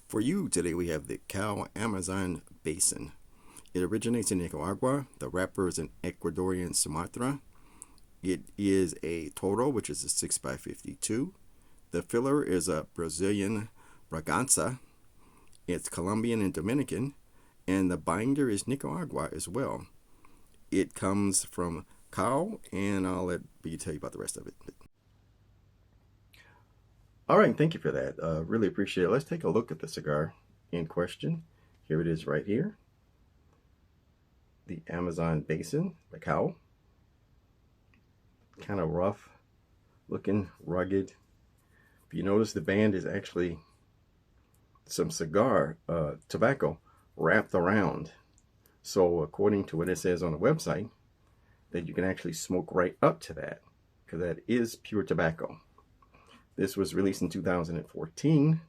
For you, today we have the Amazon Basin. It originates in Nicaragua. The wrapper is an Ecuadorian Sumatra. It is a Toro, which is a 6x52. The filler is a Brazilian Braganca. It's Columbian and Dominican. And the binder is Nicaragua as well. It comes from cow, and I'll let B tell you about the rest of it. All right, thank you for that. Really appreciate it. Let's take a look at the cigar in question. Here it is right here. The Amazon Basin, the cow. Kind of rough looking, rugged. If you notice, the band is actually some cigar tobacco wrapped around. So according to what it says on the website, that you can actually smoke right up to that, because that is pure tobacco. This was released in 2014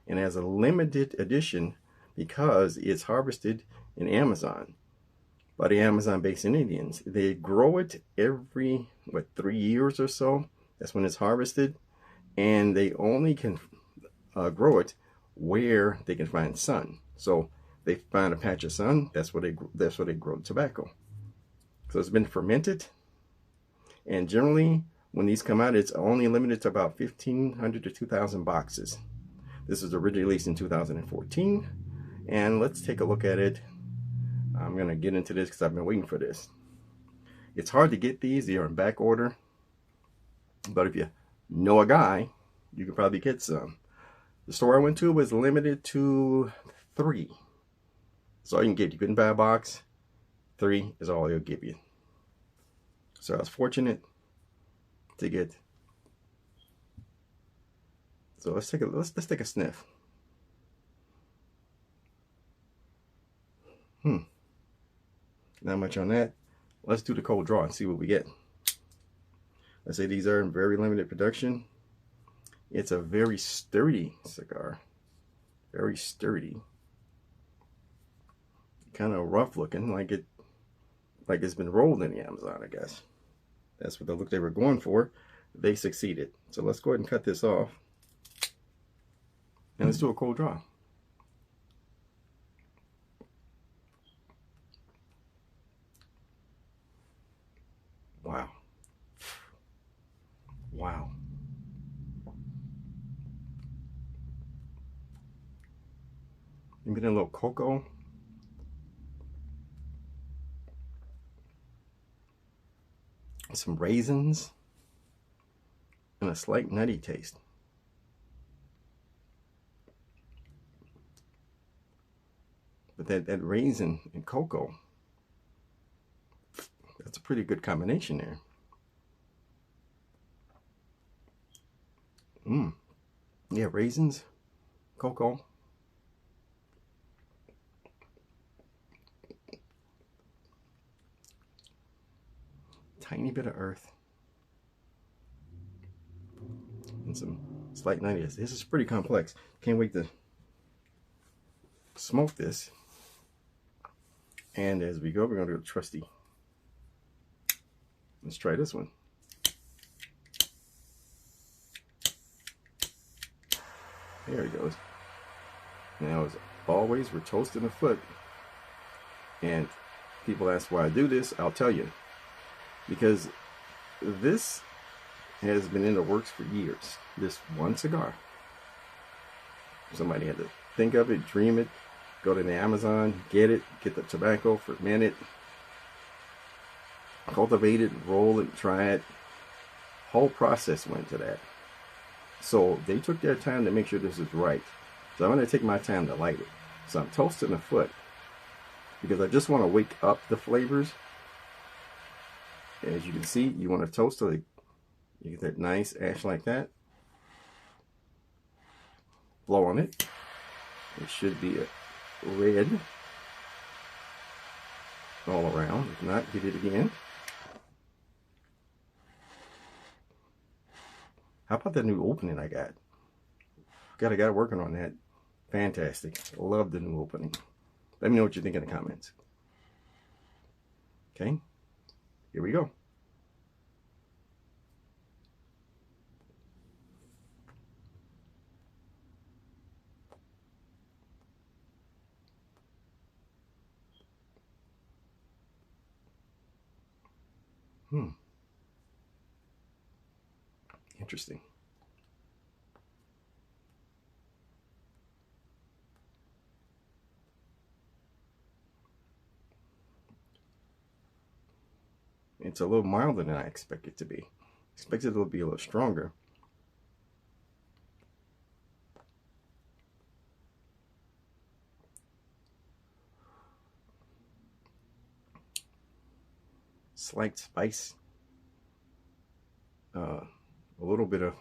and has a limited edition because it's harvested in Amazon by the Amazon Basin Indians. They grow it every, 3 years or so. That's when it's harvested. And they only can grow it where they can find sun. So they find a patch of sun, that's where they grow tobacco. So it's been fermented, and generally when these come out, it's only limited to about 1,500 to 2,000 boxes. This was originally released in 2014, and let's take a look at it. I'm going to get into this because I've been waiting for this. It's hard to get these. They are in back order, but if you know a guy, you can probably get some. The store I went to was limited to 3. So all you can get. You couldn't buy a box. 3 is all they'll give you. So I was fortunate to get. So let's take a sniff. Not much on that. Let's do the cold draw and see what we get. Let's say these are in very limited production. It's a very sturdy cigar. Very sturdy. Kind of rough looking, like it's been rolled in the Amazon, I guess. That's what the look they were going for. They succeeded. So let's go ahead and cut this off. And let's do a cold draw. Wow. Wow. You get a little cocoa. Some raisins, and a slight nutty taste. But that raisin and cocoa, that's a pretty good combination there. Yeah, raisins, cocoa. Tiny bit of earth and some slight nuttiness. This is pretty complex. Can't wait to smoke this. And as we go, we're going to do a trusty. Let's try this one. There it goes. Now, as always, we're toasting a foot. And people ask why I do this. I'll tell you. Because this has been in the works for years. This one cigar. Somebody had to think of it, dream it, go to the Amazon, get it, get the tobacco, ferment it, cultivate it, roll it, try it. Whole process went to that. So they took their time to make sure this is right. So I'm going to take my time to light it. So I'm toasting a foot because I just want to wake up the flavors. As you can see, you want to toast till you get that nice ash like that. Blow on it. It should be a red all around. If not, get it again. How about that new opening I got? Got working on that. Fantastic. Love the new opening. Let me know what you think in the comments. Okay. Here we go. Hmm. Interesting. It's a little milder than I expected it to be. Expected it to be a little stronger. Slight spice. A little bit of,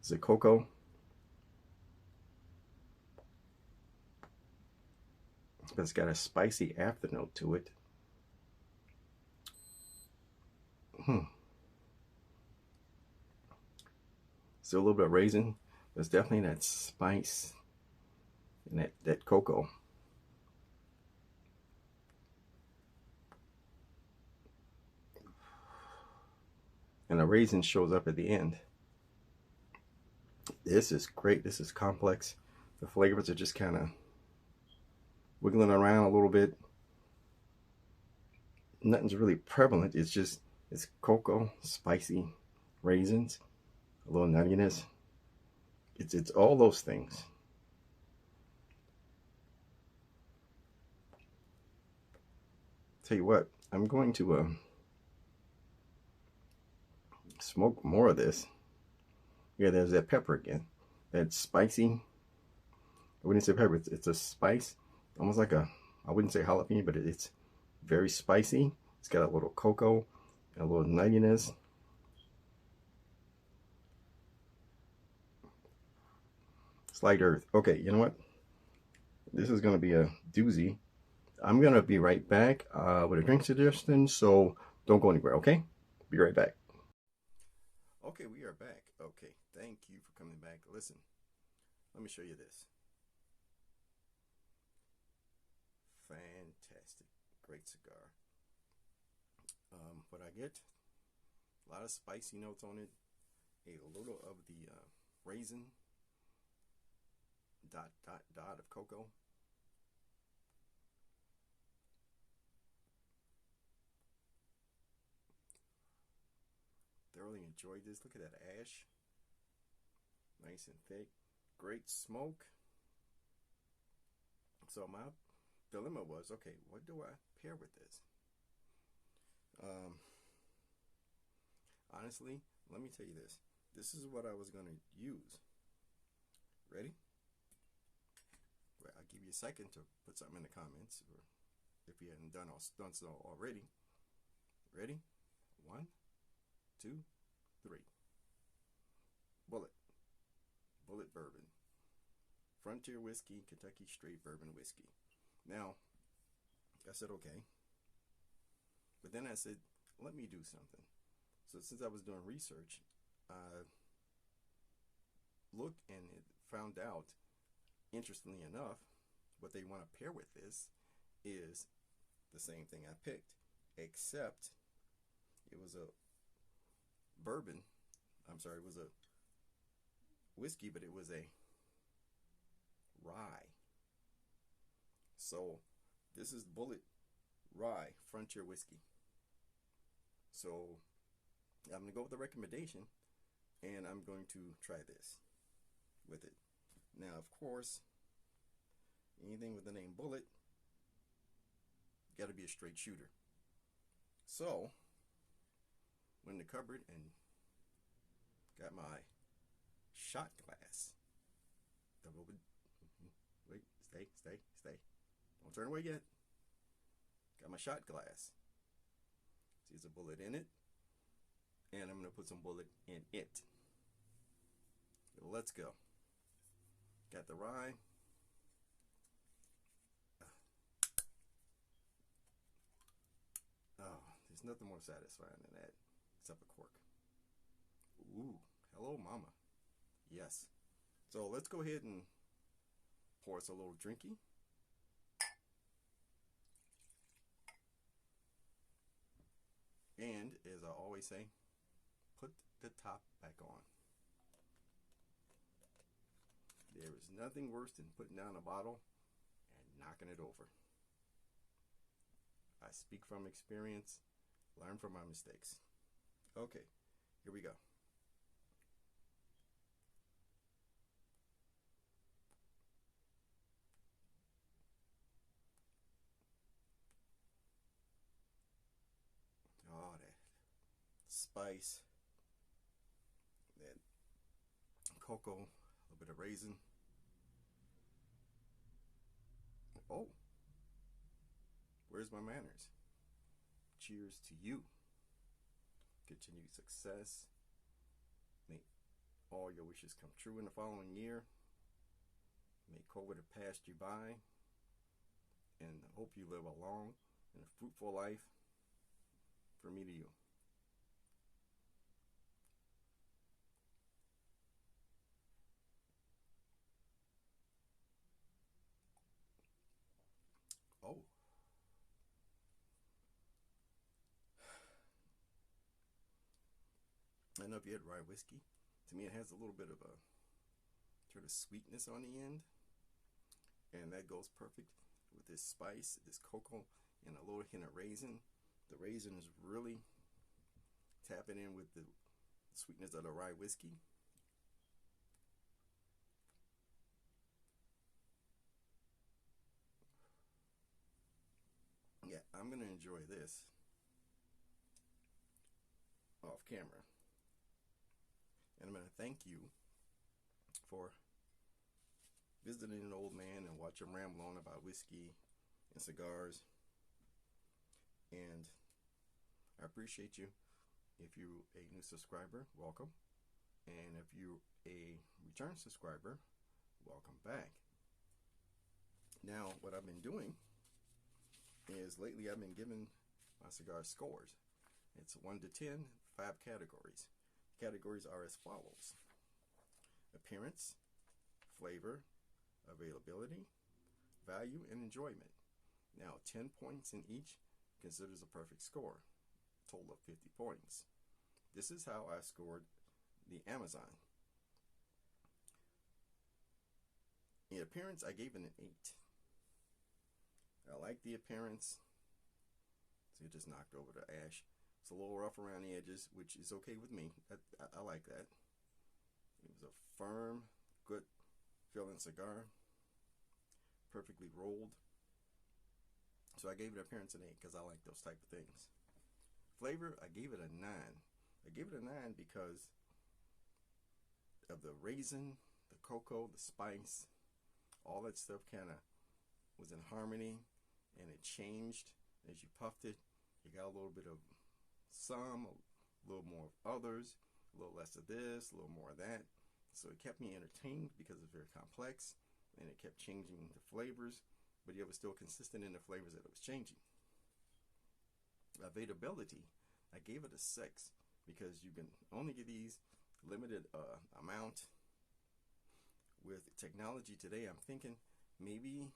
is it cocoa? But it's got a spicy afternote to it. Still a little bit of raisin. There's definitely that spice and that cocoa. And the raisin shows up at the end. This is great. This is complex. The flavors are just kind of wiggling around a little bit. Nothing's really prevalent. It's cocoa, spicy, raisins, a little nuttiness. It's all those things. Tell you what, I'm going to smoke more of this. Yeah, there's that pepper again. That spicy. I wouldn't say pepper. It's a spice, almost like I wouldn't say jalapeno, but it's very spicy. It's got a little cocoa, and a little nuttiness. Slight earth. Okay, you know what? This is going to be a doozy. I'm going to be right back with a drink suggestion, so don't go anywhere, okay? Be right back. Okay, we are back. Okay, thank you for coming back. Listen, let me show you this. Fantastic. Great cigar. What I get, a lot of spicy notes on it, a little of the raisin, dot of cocoa. Thoroughly enjoyed this. Look at that ash. Nice and thick. Great smoke. So my dilemma was, okay, what do I pair with this? Honestly, let me tell you this. This is what I was going to use. Ready? Well, I'll give you a second to put something in the comments, or if you hadn't done so already. Ready? 1, 2, 3. Bullet bourbon. Frontier whiskey, Kentucky straight bourbon whiskey. Now, I said, okay. But then I said, let me do something. So since I was doing research, I looked and found out, interestingly enough, what they want to pair with this is the same thing I picked, except it was a bourbon. I'm sorry, it was a whiskey, but it was a rye. So this is Bullet Rye Frontier Whiskey. So I'm going to go with the recommendation, and I'm going to try this with it. Now, of course, anything with the name Bullet, got to be a straight shooter. So, went in the cupboard and got my shot glass. Wait, stay. Don't turn away yet. Got my shot glass. See, there's a bullet in it. And I'm going to put some bullet in it. Let's go. Got the rye. Oh, there's nothing more satisfying than that, except a cork. Ooh, hello, mama. Yes. So let's go ahead and pour us a little drinky. And as I always say, put the top back on. There is nothing worse than putting down a bottle and knocking it over. I speak from experience, learn from my mistakes. Okay, here we go. Oh, that spice, that cocoa, a little bit of raisin. Oh, where's my manners? Cheers to you. Continued success. May all your wishes come true in the following year. May COVID have passed you by. And I hope you live a long and a fruitful life. From me to you. Oh. I don't know if you had rye whiskey. To me, it has a little bit of a sort of sweetness on the end. And that goes perfect with this spice, this cocoa, and a little hint of raisin. The raisin is really tapping in with the sweetness of the rye whiskey. Yeah, I'm going to enjoy this off camera. And I'm going to thank you for visiting an old man and watch him ramble on about whiskey and cigars. And I appreciate you. If you're a new subscriber, welcome. And if you're a return subscriber, welcome back. Now, what I've been doing is lately I've been giving my cigar scores. It's 1 to 10, 5 categories. Categories are as follows: appearance, flavor, availability, value, and enjoyment. Now, 10 points in each considers a perfect score, total of 50 points. This is how I scored the Amazon. In appearance, I gave it an 8. I like the appearance. So it just knocked over the ash. It's a little rough around the edges, which is okay with me. I like that. It was a firm, good feeling cigar, perfectly rolled. So I gave it appearance an 8 because I like those type of things. Flavor, I gave it a 9. I gave it a 9 because of the raisin, the cocoa, the spice, all that stuff kind of was in harmony, and it changed as you puffed it. You got a little bit of some, a little more of others, a little less of this, a little more of that. So it kept me entertained because it's very complex, and it kept changing the flavors, but it was still consistent in the flavors that it was changing. Availability, I gave it a 6 because you can only get these limited amount. With technology today, I'm thinking maybe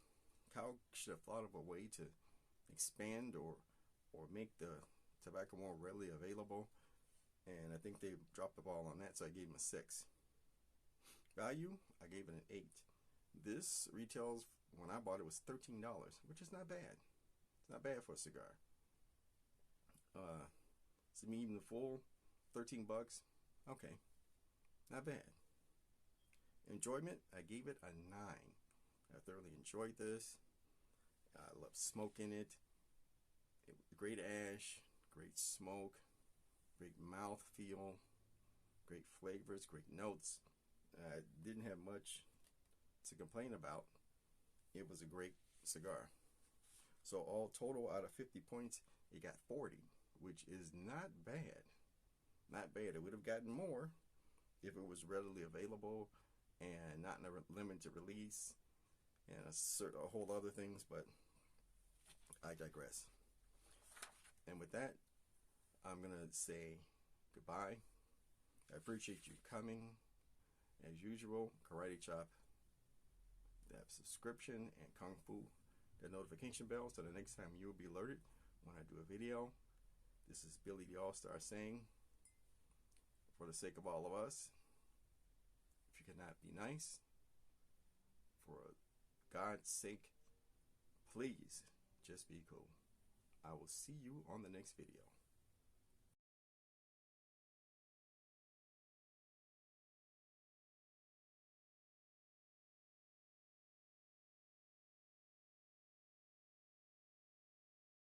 Kyle should have thought of a way to expand or make the tobacco more readily available, and I think they dropped the ball on that, so I gave them a 6. Value, I gave it an 8. This retails, when I bought it, was $13, which is not bad. It's not bad for a cigar. So me even the full, $13. Okay, not bad. Enjoyment, I gave it a 9. I thoroughly enjoyed this. I love smoking it. Great ash, great smoke, great mouth feel, great flavors, great notes. I didn't have much to complain about. It was a great cigar. So all total, out of 50 points, it got 40, which is not bad. Not bad. It would have gotten more if it was readily available and not in a limited release and a whole other things, but I digress. And with that, I'm going to say goodbye. I appreciate you coming. As usual, Karate Chop, that subscription, and Kung Fu, that notification bell, so the next time you'll be alerted when I do a video. This is Billy the All-Star saying, for the sake of all of us, if you cannot be nice, for God's sake, please just be cool. I will see you on the next video.